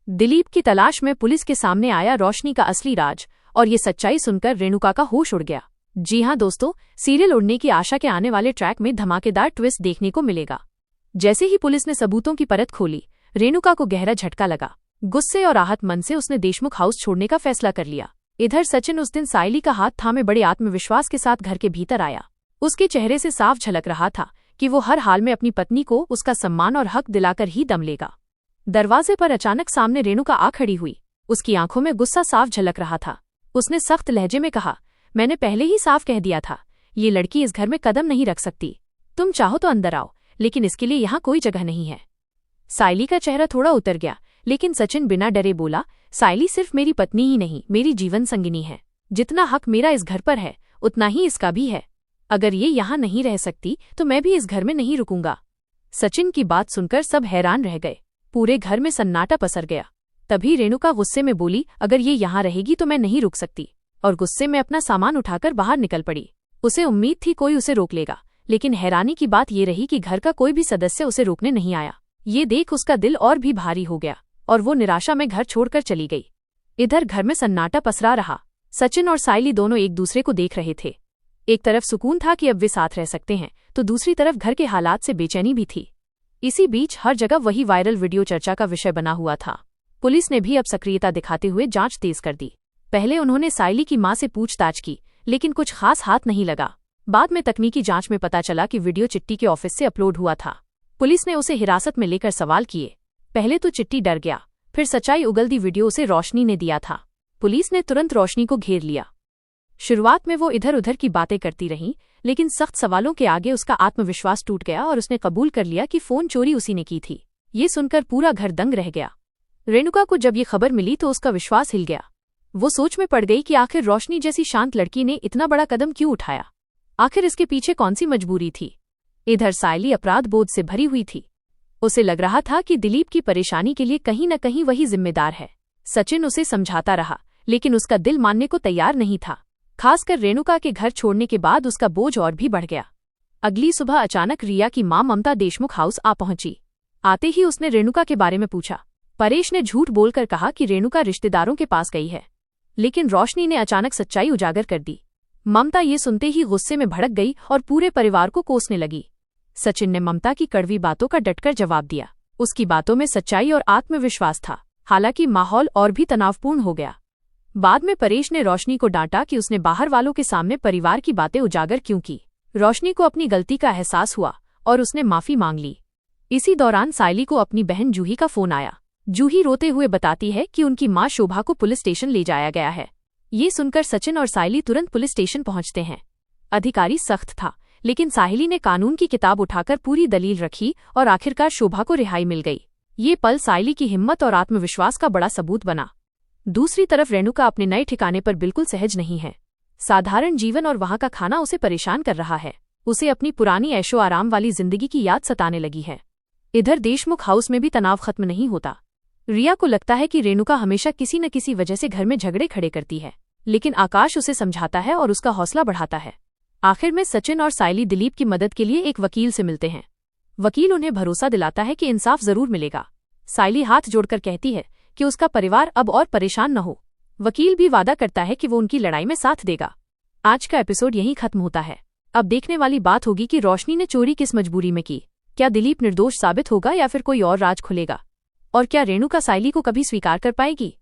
दिलीप की तलाश में पुलिस के सामने आया रोशनी का असली राज, और ये सच्चाई सुनकर रेणुका का होश उड़ गया। जी हां दोस्तों, सीरियल उड़ने की आशा के आने वाले ट्रैक में धमाकेदार ट्विस्ट देखने को मिलेगा। जैसे ही पुलिस ने सबूतों की परत खोली, रेणुका को गहरा झटका लगा। गुस्से और आहत मन से उसने देशमुख हाउस छोड़ने का फैसला कर लिया। इधर सचिन उस दिन सायली का हाथ थामे बड़े आत्मविश्वास के साथ घर के भीतर आया। उसके चेहरे से साफ झलक रहा था कि वो हर हाल में अपनी पत्नी को उसका सम्मान और हक दिलाकर ही दम लेगा। दरवाजे पर अचानक सामने रेणुका आ खड़ी हुई। उसकी आंखों में गुस्सा साफ झलक रहा था। उसने सख्त लहजे में कहा, मैंने पहले ही साफ कह दिया था, ये लड़की इस घर में कदम नहीं रख सकती। तुम चाहो तो अंदर आओ, लेकिन इसके लिए यहाँ कोई जगह नहीं है। सायली का चेहरा थोड़ा उतर गया, लेकिन सचिन बिना डरे बोला, सायली सिर्फ मेरी पत्नी ही नहीं, मेरी जीवन संगिनी है। जितना हक मेरा इस घर पर है, उतना ही इसका भी है। अगर ये यहाँ नहीं रह सकती तो मैं भी इस घर में नहीं रुकूंगा। सचिन की बात सुनकर सब हैरान रह गए। पूरे घर में सन्नाटा पसर गया। तभी रेणुका गुस्से में बोली, अगर ये यहाँ रहेगी तो मैं नहीं रुक सकती, और गुस्से में अपना सामान उठाकर बाहर निकल पड़ी। उसे उम्मीद थी कोई उसे रोक लेगा, लेकिन हैरानी की बात ये रही कि घर का कोई भी सदस्य उसे रोकने नहीं आया। ये देख उसका दिल और भी भारी हो गया और वो निराशा में घर छोड़कर चली गई। इधर घर में सन्नाटा पसरा रहा। सचिन और सायली दोनों एक दूसरे को देख रहे थे। एक तरफ सुकून था कि अब वे साथ रह सकते हैं, तो दूसरी तरफ घर के हालात से बेचैनी भी थी। इसी बीच हर जगह वही वायरल वीडियो चर्चा का विषय बना हुआ था। पुलिस ने भी अब सक्रियता दिखाते हुए जांच तेज कर दी। पहले उन्होंने सायली की मां से पूछताछ की, लेकिन कुछ खास हाथ नहीं लगा। बाद में तकनीकी जांच में पता चला कि वीडियो चिट्टी के ऑफिस से अपलोड हुआ था। पुलिस ने उसे हिरासत में लेकर सवाल किए। पहले तो चिट्टी डर गया, फिर सच्चाई उगलती वीडियो उसे रोशनी ने दिया था। पुलिस ने तुरंत रोशनी को घेर लिया। शुरुआत में वो इधर उधर की बातें करती रही, लेकिन सख्त सवालों के आगे उसका आत्मविश्वास टूट गया और उसने कबूल कर लिया कि फोन चोरी उसी ने की थी। ये सुनकर पूरा घर दंग रह गया। रेणुका को जब ये खबर मिली तो उसका विश्वास हिल गया। वो सोच में पड़ गई कि आखिर रोशनी जैसी शांत लड़की ने इतना बड़ा कदम क्यों उठाया। आखिर इसके पीछे कौन सी मजबूरी थी। इधर सायली अपराध बोध से भरी हुई थी। उसे लग रहा था कि दिलीप की परेशानी के लिए कहीं न कहीं वही जिम्मेदार है। सचिन उसे समझाता रहा, लेकिन उसका दिल मानने को तैयार नहीं था। खासकर रेणुका के घर छोड़ने के बाद उसका बोझ और भी बढ़ गया। अगली सुबह अचानक रिया की मां ममता देशमुख हाउस आ पहुंची। आते ही उसने रेणुका के बारे में पूछा। परेश ने झूठ बोलकर कहा कि रेणुका रिश्तेदारों के पास गई है, लेकिन रोशनी ने अचानक सच्चाई उजागर कर दी। ममता ये सुनते ही गुस्से में भड़क गई और पूरे परिवार को कोसने लगी। सचिन ने ममता की कड़वी बातों का डटकर जवाब दिया। उसकी बातों में सच्चाई और आत्मविश्वास था। हालांकि माहौल और भी तनावपूर्ण हो गया। बाद में परेश ने रोशनी को डांटा कि उसने बाहर वालों के सामने परिवार की बातें उजागर क्यों की। रोशनी को अपनी गलती का एहसास हुआ और उसने माफी मांग ली। इसी दौरान सायली को अपनी बहन जूही का फोन आया। जूही रोते हुए बताती है कि उनकी मां शोभा को पुलिस स्टेशन ले जाया गया है। ये सुनकर सचिन और सायली तुरंत पुलिस स्टेशन पहुंचते हैं। अधिकारी सख्त था, लेकिन सायली ने कानून की किताब उठाकर पूरी दलील रखी और आखिरकार शोभा को रिहाई मिल गई। ये पल सायली की हिम्मत और आत्मविश्वास का बड़ा सबूत बना। दूसरी तरफ रेणुका अपने नए ठिकाने पर बिल्कुल सहज नहीं है। साधारण जीवन और वहां का खाना उसे परेशान कर रहा है। उसे अपनी पुरानी ऐशो आराम वाली जिंदगी की याद सताने लगी है। इधर देशमुख हाउस में भी तनाव खत्म नहीं होता। रिया को लगता है कि रेणुका हमेशा किसी न किसी वजह से घर में झगड़े खड़े करती है, लेकिन आकाश उसे समझाता है और उसका हौसला बढ़ाता है। आखिर में सचिन और सायली दिलीप की मदद के लिए एक वकील से मिलते हैं। वकील उन्हें भरोसा दिलाता है कि इंसाफ जरूर मिलेगा। सायली हाथ जोड़कर कहती है कि उसका परिवार अब और परेशान न हो। वकील भी वादा करता है कि वो उनकी लड़ाई में साथ देगा। आज का एपिसोड यहीं खत्म होता है। अब देखने वाली बात होगी कि रोशनी ने चोरी किस मजबूरी में की। क्या दिलीप निर्दोष साबित होगा या फिर कोई और राज खुलेगा? और क्या रेणुका सायली को कभी स्वीकार कर पाएगी?